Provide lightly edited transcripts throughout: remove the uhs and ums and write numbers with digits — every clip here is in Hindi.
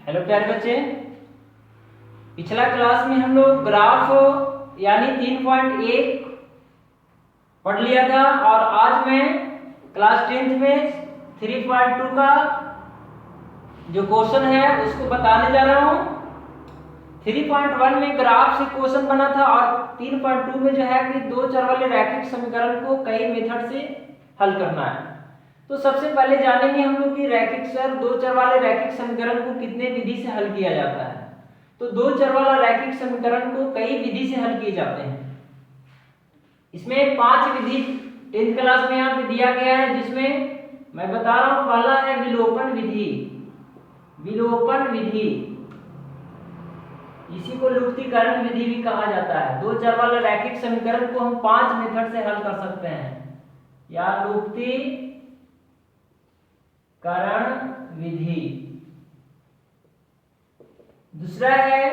हेलो प्यारे बच्चे, पिछला क्लास में हम लोग ग्राफ यानी 3.1 पढ़ लिया था और आज मैं क्लास 10th में 3.2 का जो क्वेश्चन है उसको बताने जा रहा हूँ। 3.1 में ग्राफ से क्वेश्चन बना था और 3.2 में जो है कि दो चर वाले रैखिक समीकरण को कई मेथड से हल करना है। तो सबसे पहले जानेंगे हम लोग कि दो चर वाले रैखिक समीकरण को कितने विधि से हल किया जाता है। तो दो चर वाला रैखिक समीकरण को कई विधि से हल किए जाते हैं। इसमें 5 विधि 10th क्लास में यहाँ पे दिया गया है, जिसमें मैं बता रहा हूँ। पहला है विलोपन विधि। विलोपन विधि इसी को लुप्तीकरण विधि भी कहा जाता है। दो चर वाले रैखिक समीकरण को हम 5 मेथड से हल कर सकते हैं, या लुप्तीकरण विधि। दूसरा है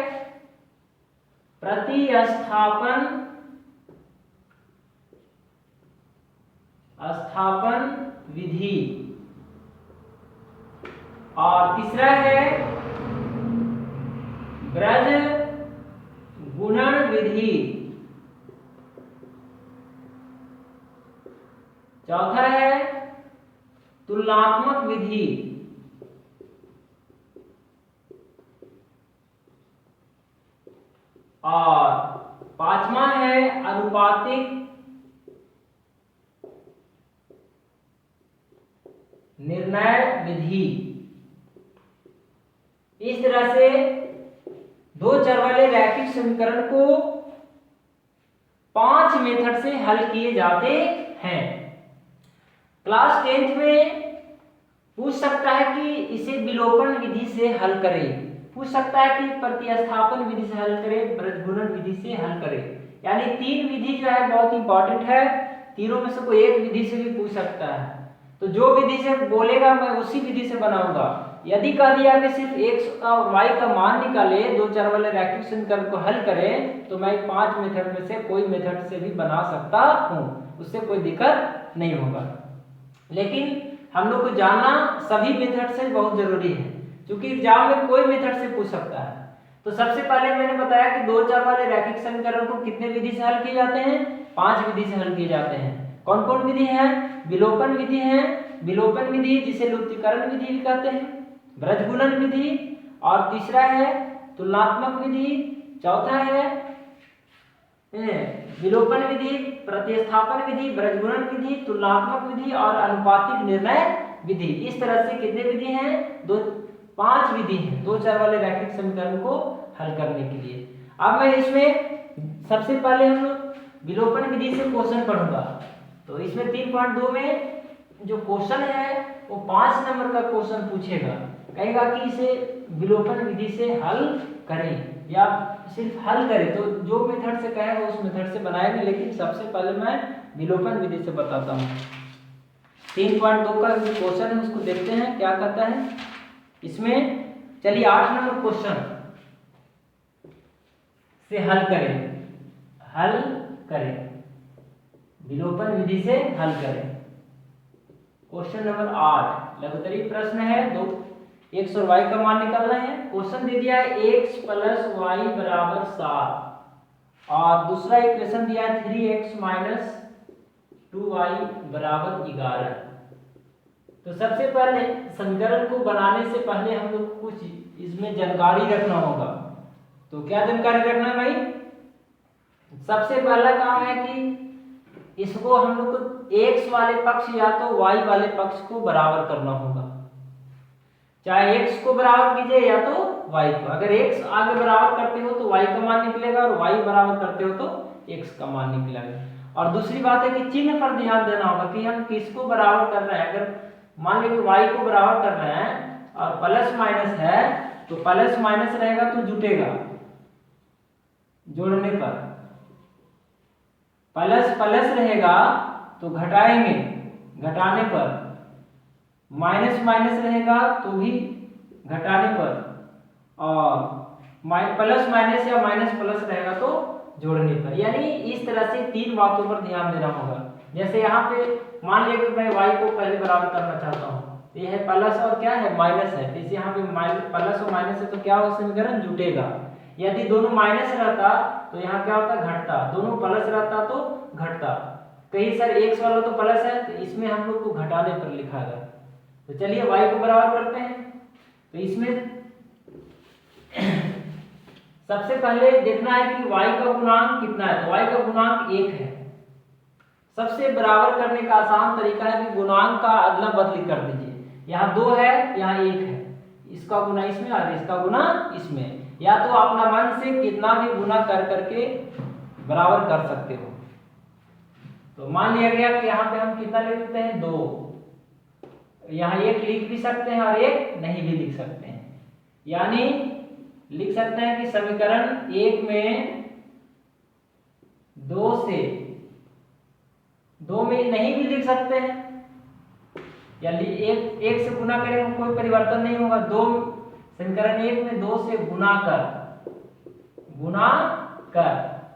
प्रतिस्थापन विधि और तीसरा है ब्रज गुणन विधि। चौथा है तुलनात्मक विधि और पांचवा है आनुपातिक निर्णय विधि। इस तरह से दो चर वाले रैखिक समीकरण को 5 मेथड से हल किए जाते हैं। क्लास 10th में पूछ सकता है कि इसे विलोपन विधि से हल करें, पूछ सकता है कि प्रतिस्थापन विधि से हल करें, ब्रजगुणन विधि से हल करें। यानी 3 विधि जो है बहुत इंपॉर्टेंट है। तीनों में से कोई एक विधि से भी पूछ सकता है। तो जो विधि से बोलेगा मैं उसी विधि से बनाऊंगा। यदि कह दिया कि सिर्फ x और y का मान निकाले, दो चर वाले रैखिक समीकरण को हल करें, तो मैं 5 मेथड में से कोई मेथड से भी बना सकता हूँ, उससे कोई दिक्कत नहीं होगा। लेकिन हम लोग को जानना सभी मेथड से बहुत जरूरी है, क्योंकि एग्जाम में कोई मेथड से पूछ सकता है। तो सबसे पहले मैंने बताया कि दो चर वाले रैखिक समीकरण को कितने विधि से हल किए जाते हैं? 5 विधि से हल किए जाते हैं। कौन कौन विधि है? विलोपन विधि है, विलोपन विधि जिसे लुप्तीकरण विधि भी कहते हैं, ब्रजगुणन विधि और तीसरा है तुलनात्मक विधि, चौथा है विलोपन विधि, प्रतिस्थापन विधि, ब्रजगुणन विधि, तुलनात्मक विधि और आनुपातिक निर्णय विधि। इस तरह से कितने विधि हैं? 5 विधि हैं दो चर वाले रैखिक समीकरण को हल करने के लिए। अब मैं इसमें सबसे पहले हम लोग विलोपन विधि से क्वेश्चन पढ़ूंगा। तो इसमें 3.2 में जो क्वेश्चन है वो 5 नंबर का क्वेश्चन पूछेगा, कहेगा कि इसे विलोपन विधि से हल करें या सिर्फ हल करें। तो जो मेथड से कहेगा उस मेथड से बनाएंगे, लेकिन सबसे पहले मैं विलोपन विधि से बताता हूँ। 3.2 का जो क्वेश्चन है उसको देखते हैं क्या कहता है। इसमें चलिए 8 नंबर क्वेश्चन से हल करें, विलोपन विधि से हल करें। क्वेश्चन नंबर 8 लघुत्तरी प्रश्न है। दो x और y का मान निकालना है। क्वेश्चन दे दिया है x + y = 7 और दूसरा इक्वेशन दिया है 3x - 2y = 11। तो सबसे पहले समीकरण को बनाने से पहले हम लोग कुछ इसमें जानकारी रखना होगा। तो क्या जानकारी रखना है भाई? सबसे पहला काम है कि इसको हम लोग को x वाले पक्ष या तो y वाले पक्ष को बराबर करना होगा। चाहे x को बराबर कीजिए या तो y को। अगर x आगे बराबर करते हो तो y का मान निकलेगा और y बराबर करते हो तो x का मान निकलेगा। और दूसरी बात है कि चिन्ह पर ध्यान देना होगा कि हम किसको बराबर कर रहे हैं। अगर मान लीजिए कि y को बराबर कर रहे हैं और प्लस माइनस है, तो प्लस माइनस रहेगा तो जुटेगा, जोड़ने पर प्लस प्लस रहेगा तो घटाएंगे, घटाने पर माइनस माइनस रहेगा तो भी घटाने पर, और प्लस माइनस या माइनस प्लस रहेगा तो जोड़ने पर। यानी इस तरह से 3 बातों पर ध्यान देना होगा। जैसे यहाँ पे मान लिया कि मैं y को पहले बराबर करना चाहता हूँ, तो ये है प्लस और क्या है माइनस है, तो इसे यहाँ पे प्लस और माइनस है तो क्या होगा समीकरण जुटेगा। यदि दोनों माइनस रहता तो यहाँ क्या होता घटता, दोनों प्लस रहता तो घटता। कहीं सर x वाला तो प्लस है तो इसमें हम लोग को घटाने पर लिखा है। तो चलिए y को बराबर करते हैं। तो इसमें सबसे पहले देखना है कि y का गुणांक कितना है, तो y का गुणांक 1 है। सबसे बराबर करने का आसान तरीका है कि गुणांक का अदला बदली कर दीजिए। यहाँ 2 है, यहाँ 1 है, इसका गुना इसमें और इसका गुना इसमें, या तो अपना मन से कितना भी गुना कर करके बराबर कर सकते हो। तो मान लिया गया कि यहाँ पे हम कितना लिख लेते हैं 2, यहाँ 1 लिख भी सकते हैं और 1 नहीं भी लिख सकते हैं। यानी लिख सकते हैं कि समीकरण 1 में 2 से 2 में नहीं भी लिख सकते हैं, या एक से गुना करेंगे कोई परिवर्तन नहीं होगा। समीकरण 1 में 2 से गुना कर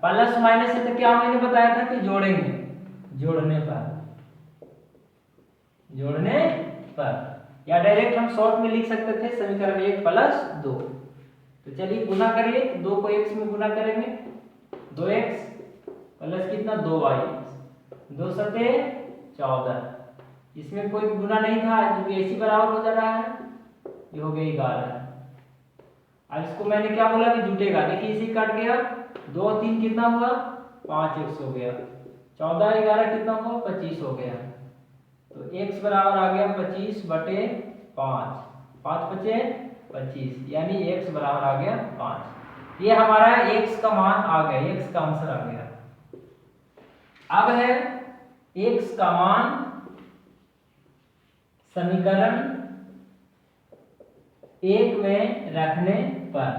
प्लस माइनस है तो क्या मैंने बताया था कि जोड़ेंगे, जोड़ने पर या डायरेक्ट हम शॉर्ट में लिख सकते थे समीकरण 1 प्लस 2। तो चलिए गुना करिए, 2 को x में गुना करेंगे, 2x प्लस कितना 2y, 2 सते 14, इसमें कोई गुना नहीं था जो कि ऐसी बराबर हो जा रहा है, ये हो गई 11। अब इसको मैंने क्या बोला कि जुटेगा, देखिए इसी कट गया, 2 और 3 कितना हुआ 5x हो गया, 14 11 कितना हुआ 25 हो गया। तो x बराबर आ गया 25/5, 5 बचे 25, यानी x बराबर आ गया 5। ये हमारा x का मान आ गया, x का आंसर आ गया। अब है x का मान समीकरण 1 में रखने पर।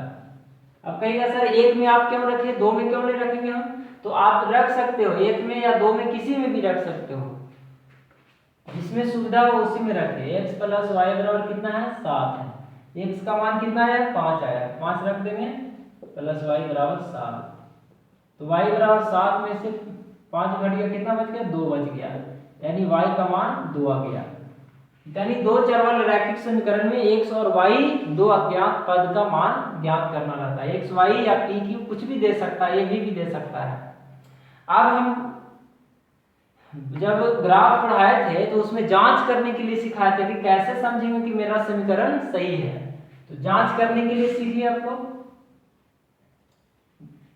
अब कहेगा सर 1 में आप क्यों रखे, 2 में क्यों नहीं रखेंगे हम, तो आप रख सकते हो 1 में या 2 में, किसी में भी रख सकते हो, जिसमें सुविधा हो उसी में रखें। x प्लस वाई बराबर कितना है 7 है, x का मान कितना है 5 आया, 5 रख देंगे प्लस वाई बराबर 7। तो y बराबर 7 में से 5 घट गया, कितना बच गया 2 बच गया, यानी y का मान 2 आ गया। यानी दो चर वाले रैखिक समीकरण में x और y दो अज्ञात पद का मान ज्ञात करना रहता है। x y या p q कुछ भी दे सकता है, ये भी दे सकता है। अब हम जब ग्राफ पढ़ाए थे तो उसमें जांच करने के लिए सिखाए थे कि कैसे समझेंगे कि मेरा समीकरण सही है। तो जांच करने के लिए सीखिए, आपको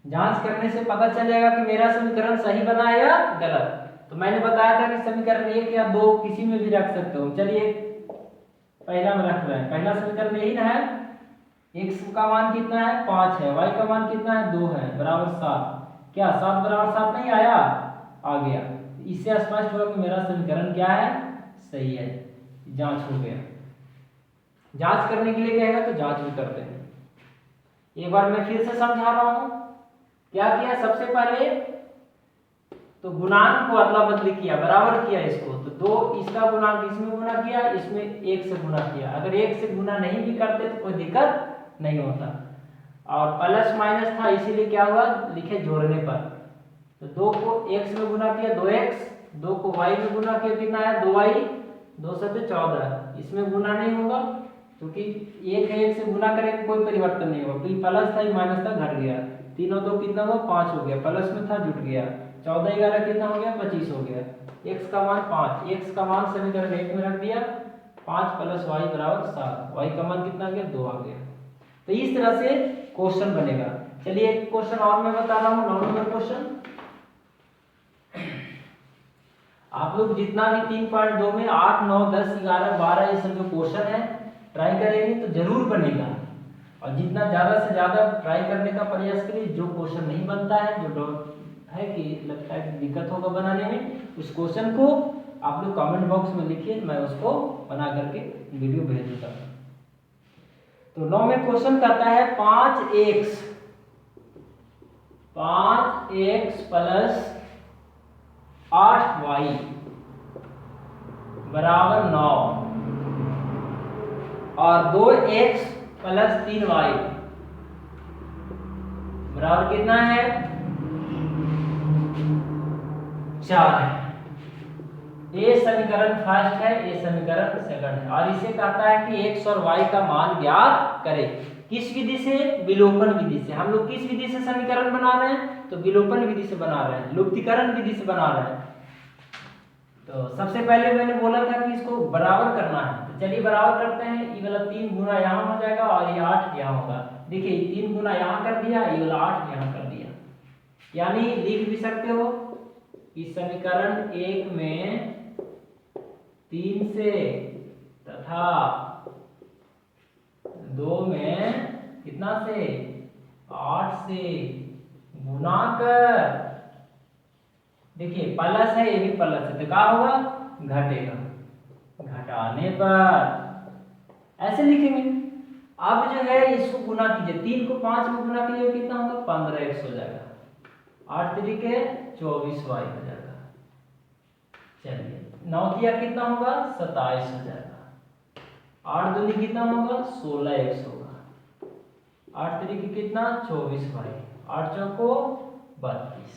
जांच करने से पता चलेगा कि मेरा समीकरण सही बना है या गलत। तो मैंने बताया था कि समीकरण 1 या 2 किसी में भी रख सकते हो। चलिए पहला में रख रहे हैं, पहला समीकरण यही ना है, x का मान कितना है 5 है, y का मान कितना है 2 है, बराबर 7। क्या 7 बराबर 7 नहीं आया, आ गया। इससे स्पष्ट हुआ कि मेरा समीकरण क्या है सही है, जांच हो गया। जांच करने के लिए कहेगा तो जांच भी करते हैं। एक बार मैं फिर से समझा रहा हूं, क्या किया, सबसे पहले तो गुणांक को अदला बदली किया, बराबर किया इसको, तो 2 इसका गुणांक इसमें गुना किया, इसमें 1 से गुना किया। अगर 1 से गुना नहीं भी करते तो कोई दिक्कत नहीं होता, और प्लस माइनस था इसीलिए क्या हुआ लिखे जोड़ने पर। तो 2 को x में गुना किया 2x, 2 को y में गुना किया कितना है 2y, 2 से 14, इसमें गुना नहीं होगा क्योंकि 1 है, 1 से गुना करेंगे कोई परिवर्तन नहीं होगा, तो प्लस था माइनस था घट गया, 3 और 2 कितना हुआ 5 हो गया, प्लस में था जुट गया, 14 11 कितना हो गया 25 हो गया। x का मान 5, x का मान समीकरण 1 में रख दिया, 5 प्लस y बराबर 7, y का मान कितना आ गया 2 आ गया। तो इस तरह से क्वेश्चन बनेगा। चलिए एक क्वेश्चन और मैं बता रहा हूँ, 9 नंबर क्वेश्चन। आप लोग जितना भी 3.2 में 8 9 10 11 12 ये सब जो क्वेश्चन है ट्राई करेंगे तो जरूर बनेगा, और जितना ज्यादा से ज्यादा ट्राई करने का प्रयास करिए। जो क्वेश्चन नहीं बनता है, जो है कि लगता है कि दिक्कत होगा बनाने में, उस क्वेश्चन को आप लोग कमेंट बॉक्स में लिखिए, मैं उसको बना करके वीडियो भेज दूंगा। तो 9 में क्वेश्चन करता है 5x प्लस 8y बराबर 9 और 2x प्लस 3y बराबर कितना है 4 है। ये समीकरण फर्स्ट है, ये समीकरण सेकंड है, और इसे कहता है कि x और y का मान ज्ञात करें। किस विधि से? विलोपन विधि से। हम लोग किस विधि से समीकरण बना रहे हैं? तो विलोपन विधि से बना रहे हैं, लुप्तीकरण विधि से बना रहे हैं। तो सबसे पहले मैंने बोला था कि इसको बराबर करना है, तो चलिए बराबर करते हैं। ये वाला 3 गुना यहाँ हो जाएगा और ये 8 यहाँ होगा। देखिए 3 गुना यहाँ कर दिया, ये वाला 8 यहाँ कर दिया, यानी लिख भी सकते हो इस समीकरण 1 में 3 से तथा 2 में कितना से? 8 से गुना कर। देखिए प्लस है, ये भी प्लस है, तो क्या होगा? घटेगा। घटाने पर ऐसे लिखेंगे। अब जो है इसको गुना कीजिए, 3 को 5 में गुना कीजिए, कितना होगा? 15x हो जाएगा। 8 तरीके 24y हो जाएगा। चलिए 9 दिया कितना होगा? 27 हो जाएगा। 8 दूनी कितना होगा? 16x होगा। 8 तरीके कितना? 24y। 8 चौको 32।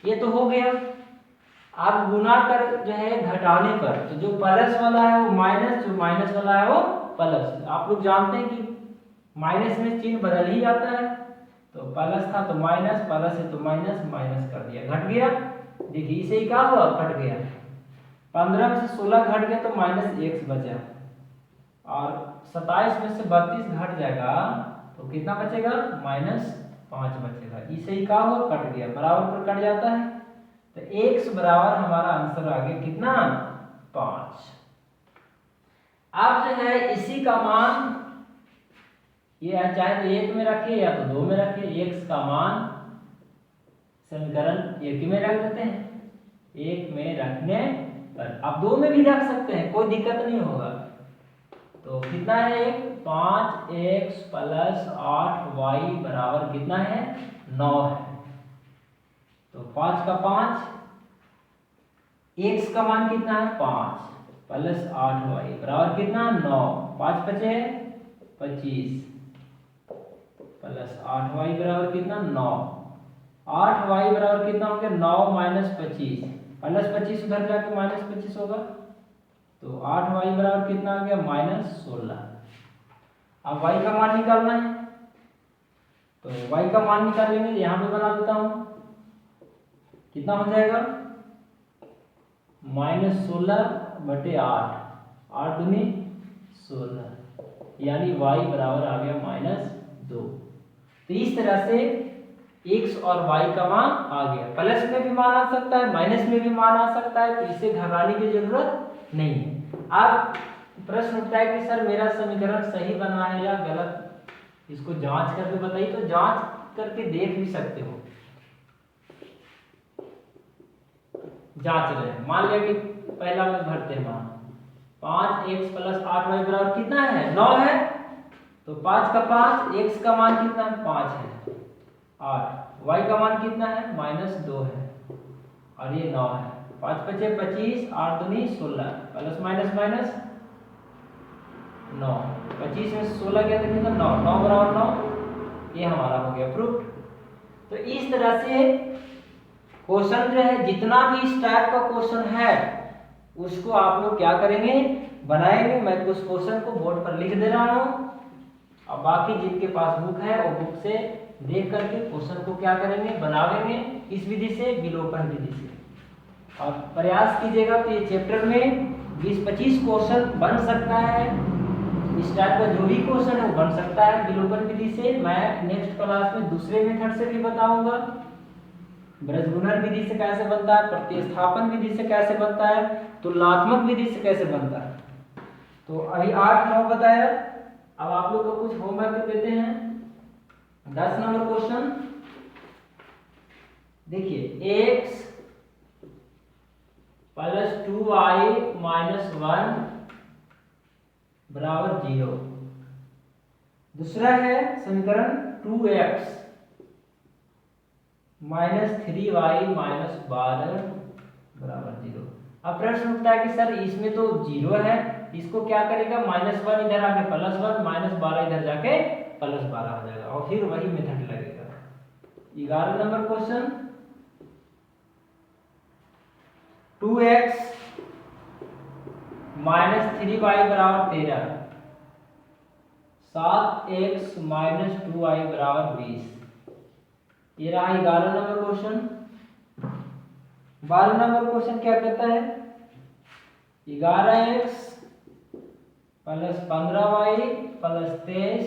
ये तो हो गया। अब गुना कर जो है घटाने पर, तो जो प्लस वाला है वो माइनस, जो माइनस वाला है वो प्लस। आप लोग जानते हैं कि माइनस में चिन्ह बदल ही जाता है, तो प्लस था तो माइनस, प्लस है तो माइनस, माइनस कर दिया, घट गया। देखिए इसे क्या हुआ? घट गया। 15 में से 16 घट गया तो -x बचा, और 27 में से 32 घट जाएगा तो कितना बचेगा? -5 बचेगा। इसे ही क्या हुआ? कट गया, बराबर पर कट जाता है, तो x बराबर हमारा आंसर आ गया कितना? 5। अब जो है इसी का मान, ये चाहे तो 1 में रखिए या तो 2 में रखिए। x का मान समीकरण 1 में रख देते हैं, 1 में रखने पर आप 2 में भी रख सकते हैं, कोई दिक्कत नहीं होगा। तो कितना है? 5x प्लस 8y बराबर कितना है? 9 है। तो 5 का 5, x का मान कितना है? 5 प्लस 8y बराबर कितना? 9। 5 बचे 25 प्लस 8y बराबर कितना? 9। 8y बराबर कितना हो गया? 9 माइनस 25, प्लस 25 उधर जाके माइनस 25 होगा, तो 8y बराबर कितना आ गया? -16। अब y का मान निकालना है, तो y का मान निकालेंगे, यहाँ पे बना देता हूँ। कितना हो जाएगा? -16/8, 8 दूनी 16, यानी y बराबर आ गया -2। तो इस तरह से x और y का मान आ गया। प्लस में भी मान आ सकता है, माइनस में भी मान आ सकता है, तो इसे घबराने की जरूरत नहीं है। अब प्रश्न उठता है कि सर मेरा समीकरण सही बना है या गलत, इसको जांच करके बताइए। तो जांच करके देख भी सकते हो, जांच रहे हैं। मान लिया कि पहला में भरते हैं मान, 5x प्लस 8y बराबर कितना है? 9 है। तो 5 का 5, x का मान कितना है? 5 है, 8, y का मान कितना है? -2 है, और ये 9 है। 5 बचे 25, 8 दूनी 16, प्लस माइनस माइनस 9, 25 में 16 गया तो कितना? 9, 9 बराबर 9। ये हमारा हो गया प्रूफ। तो इस तरह से क्वेश्चन जो है, जितना भी इस टाइप का क्वेश्चन है उसको आप लोग क्या करेंगे? बनाएंगे। मैं कुछ क्वेश्चन को बोर्ड पर लिख दे रहा हूँ, और बाकी जिनके पास बुक है वो बुक से देख करके क्वेश्चन को क्या करेंगे? बनावेंगे, इस विधि से, विलोपन विधि से। और प्रयास कीजिएगा तो ये चैप्टर में 20-25 क्वेश्चन बन सकता है। इस टाइप का जो भी क्वेश्चन है वो बन सकता है विलोपन विधि से। मैं नेक्स्ट क्लास में दूसरे मेथड से भी बताऊंगा, ब्रजगुणन विधि से कैसे बनता है, प्रतिस्थापन विधि से कैसे बनता है, तुलनात्मक विधि से कैसे बनता है। तो अभी 8-9 बताया। अब आप लोग को कुछ होमवर्क देते हैं। 10 नंबर क्वेश्चन देखिए, x प्लस 2y माइनस 1 बराबर 0। दूसरा है समीकरण 2x माइनस 3y माइनस 12 बराबर 0। अब प्रश्न उठता है कि सर इसमें तो 0 है, इसको क्या करेगा? -1 इधर आके +1, -12 इधर जाके +12 हो जाएगा, और फिर वही मेथड लगेगा। 11 नंबर क्वेश्चन, 2x -3y बराबर 13, 7x - 2y बराबर 20। ये रहा 11 नंबर क्वेश्चन। 12 नंबर क्वेश्चन क्या कहता है, 11x प्लस 15y प्लस 23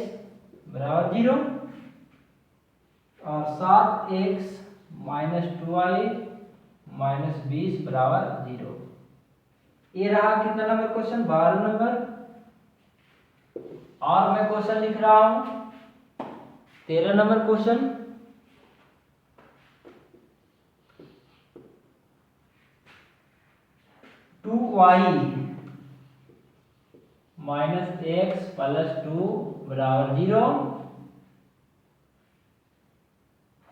बराबर 0 और 7x - 2y - 20 बराबर 0। ये रहा कितना नंबर क्वेश्चन, 12 नंबर। और मैं क्वेश्चन लिख रहा हूं 13 number question. Two y -x plus 2 बराबर 0,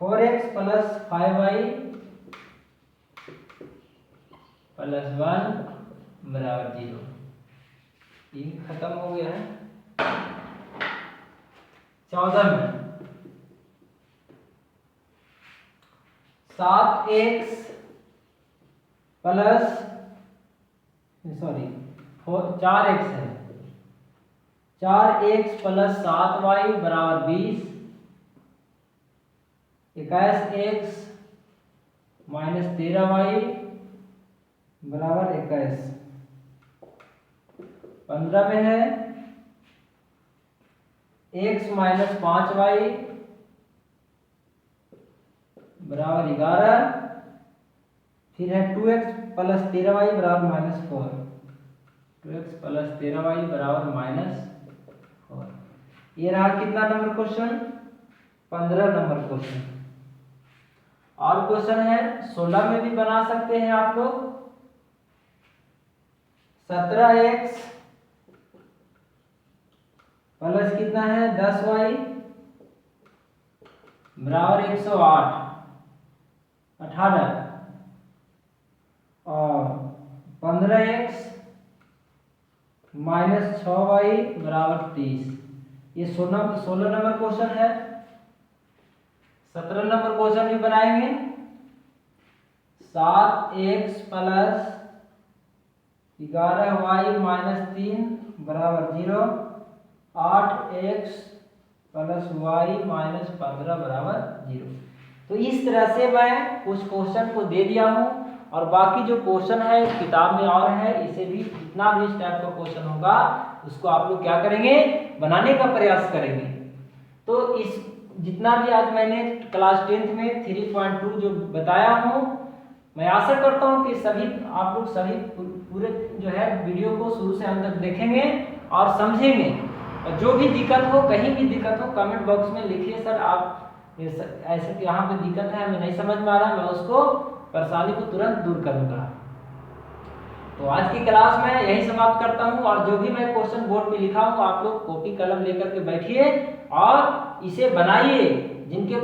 4x प्लस 5y प्लस 1 बराबर 0। ये खत्म हो गया है। 14 में 7x प्लस 4x है, 4x प्लस 7y बराबर 20, 21x माइनस 13y बराबर 21। 15 में है x माइनस 5y बराबर 11, फिर है 2x प्लस 13y बराबर -4, 2x प्लस 13y बराबर -4। ये रहा कितना नंबर क्वेश्चन, 15 नंबर क्वेश्चन। और क्वेश्चन है 16 में भी बना सकते हैं आप लोग। 17x प्लस कितना है 10y बराबर 108, 18 और 15x माइनस 6y बराबर 30। ये 16 नंबर क्वेश्चन है। 17 नंबर क्वेश्चन भी बनाएंगे। 7x प्लस 11y माइनस 3 बराबर 0, 8x प्लस y माइनस 15 बराबर 0। तो इस तरह से मैं कुछ क्वेश्चन को दे दिया हूँ और बाकी जो क्वेश्चन है किताब में और है, इसे भी जितना भी इस टाइप का क्वेश्चन होगा उसको आप लोग क्या करेंगे, बनाने का प्रयास करेंगे। तो इस जितना भी आज मैंने क्लास 10th में 3.2 जो बताया हूँ, मैं आशा करता हूँ कि सभी आप लोग सभी पूरे जो है वीडियो को शुरू से अंत तक देखेंगे और समझेंगे। और जो भी दिक्कत हो, कहीं भी दिक्कत हो, कमेंट बॉक्स में लिखिए सर आप ऐसे यहाँ पे दिक्कत है, हमें नहीं समझ में आ रहा, मैं उसको परेशानी को तुरंत दूर करूंगा। तो आज की क्लास में यही समाप्त करता हूं और जो भी मैं क्वेश्चन बोर्ड पे लिखा हूं आप लोग कॉपी कलम लेकर के बैठिए और इसे बनाइए। जिनके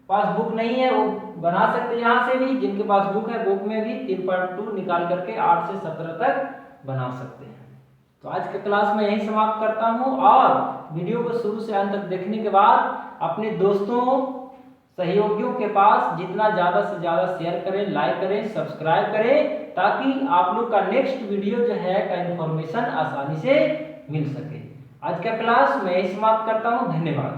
पास बुक नहीं है वो बना सकते हैं यहाँ से भी, जिनके पास बुक है बुक में भी 3.2 निकाल करके 8 से 17 तक बना सकते हैं। तो आज के क्लास में यही समाप्त करता हूं और वीडियो को शुरू से अंत तक देखने के बाद अपने दोस्तों सहयोगियों के पास जितना ज़्यादा से ज़्यादा शेयर करें, लाइक करें, सब्सक्राइब करें, ताकि आप लोग का नेक्स्ट वीडियो जो है का इन्फॉर्मेशन आसानी से मिल सके। आज का क्लास मैं यही समाप्त करता हूँ। धन्यवाद।